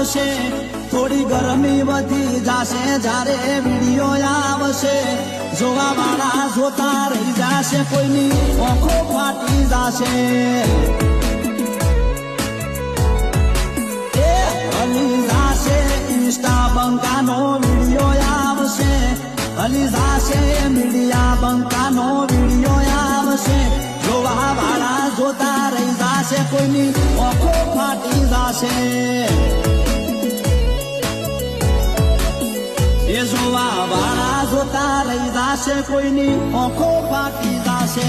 આવશે થોડી ગરમી વધી જાશે જ્યારે વિડીયો આવશે જોવા વાળા જોતા રહી જાશે કોઈની આંખો ફાટી જાશે એ હલી જાશે ઇન્સ્ટા બંકાનો વિડીયો આવશે હલી જાશે મીડિયા બંકાનો વિડીયો આવશે જોવા વાળા જોતા રહી જાશે કોઈની આંખો ફાટી જાશે એ જોવા વાળા જોતા રહી જાશે કોઈની આંખો ફાટી જાશે